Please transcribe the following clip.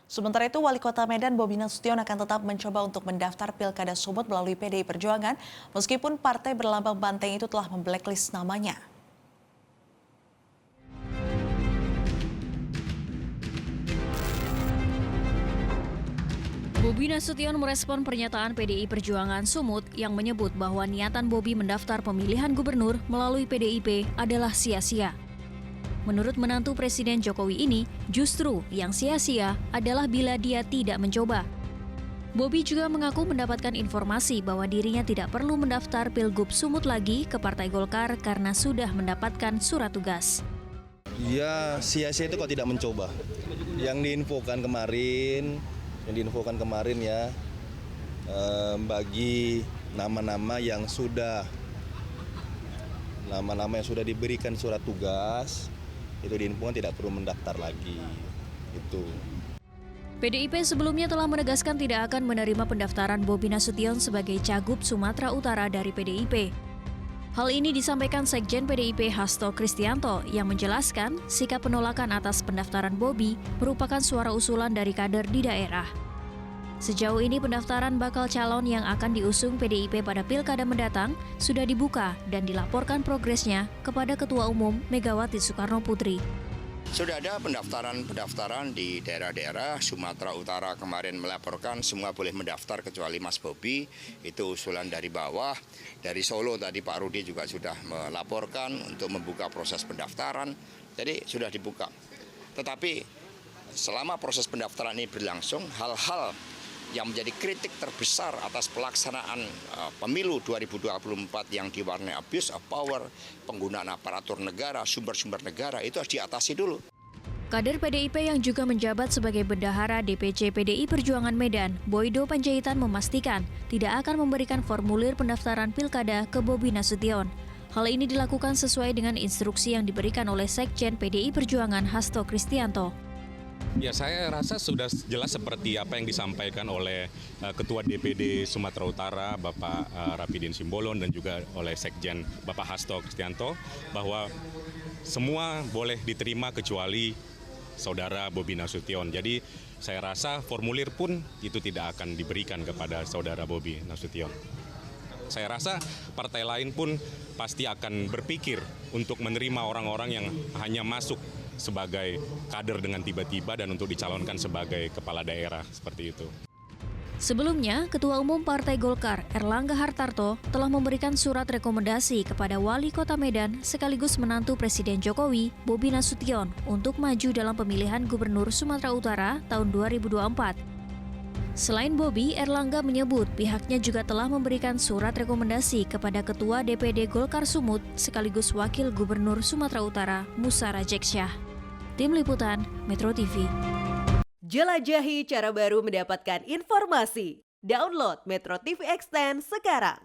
Sementara itu, Wali Kota Medan Bobi Nasution akan tetap mencoba untuk mendaftar Pilkada Sumut melalui PDI Perjuangan, meskipun partai berlambang banteng itu telah memblacklist namanya. Bobi Nasution merespon pernyataan PDI Perjuangan Sumut yang menyebut bahwa niatan Bobi mendaftar pemilihan gubernur melalui PDIP adalah sia-sia. Menurut menantu Presiden Jokowi ini, justru yang sia-sia adalah bila dia tidak mencoba. Bobi juga mengaku mendapatkan informasi bahwa dirinya tidak perlu mendaftar Pilgub Sumut lagi ke Partai Golkar karena sudah mendapatkan surat tugas. Ya, sia-sia itu kalau tidak mencoba. Yang diinfokan kemarin ya, bagi nama-nama yang sudah diberikan surat tugas, itu diinfokan tidak perlu mendaftar lagi. Itu. PDIP sebelumnya telah menegaskan tidak akan menerima pendaftaran Bobi Nasution sebagai Cagup Sumatera Utara dari PDIP. Hal ini disampaikan Sekjen PDIP Hasto Kristianto yang menjelaskan sikap penolakan atas pendaftaran Bobi merupakan suara usulan dari kader di daerah. Sejauh ini pendaftaran bakal calon yang akan diusung PDIP pada Pilkada mendatang sudah dibuka dan dilaporkan progresnya kepada Ketua Umum Megawati Soekarno Putri. Sudah ada pendaftaran di daerah-daerah. Sumatera Utara kemarin melaporkan semua boleh mendaftar kecuali Mas Bobi. Itu usulan dari bawah. Dari Solo tadi Pak Rudi juga sudah melaporkan untuk membuka proses pendaftaran. Jadi sudah dibuka. Tetapi selama proses pendaftaran ini berlangsung, hal-hal yang menjadi kritik terbesar atas pelaksanaan pemilu 2024 yang diwarnai abuse of power, penggunaan aparatur negara, sumber-sumber negara, itu harus diatasi dulu. Kader PDIP yang juga menjabat sebagai bendahara DPC PDI Perjuangan Medan, Boydo Panjaitan memastikan tidak akan memberikan formulir pendaftaran pilkada ke Bobi Nasution. Hal ini dilakukan sesuai dengan instruksi yang diberikan oleh Sekjen PDI Perjuangan Hasto Kristianto. Ya, saya rasa sudah jelas seperti apa yang disampaikan oleh Ketua DPD Sumatera Utara, Bapak Rapidin Simbolon, dan juga oleh Sekjen Bapak Hasto Kristianto, bahwa semua boleh diterima kecuali Saudara Bobi Nasution. Jadi saya rasa formulir pun itu tidak akan diberikan kepada Saudara Bobi Nasution. Saya rasa partai lain pun pasti akan berpikir untuk menerima orang-orang yang hanya masuk sebagai kader dengan tiba-tiba dan untuk dicalonkan sebagai kepala daerah, seperti itu. Sebelumnya, Ketua Umum Partai Golkar Erlangga Hartarto telah memberikan surat rekomendasi kepada Wali Kota Medan sekaligus menantu Presiden Jokowi, Bobi Nasution, untuk maju dalam pemilihan Gubernur Sumatera Utara tahun 2024. Selain Bobi, Erlangga menyebut pihaknya juga telah memberikan surat rekomendasi kepada Ketua DPD Golkar Sumut sekaligus Wakil Gubernur Sumatera Utara, Musa Rajeksyah. Tim Liputan, Metro TV. Jelajahi cara baru mendapatkan informasi. Download Metro TV Extend sekarang.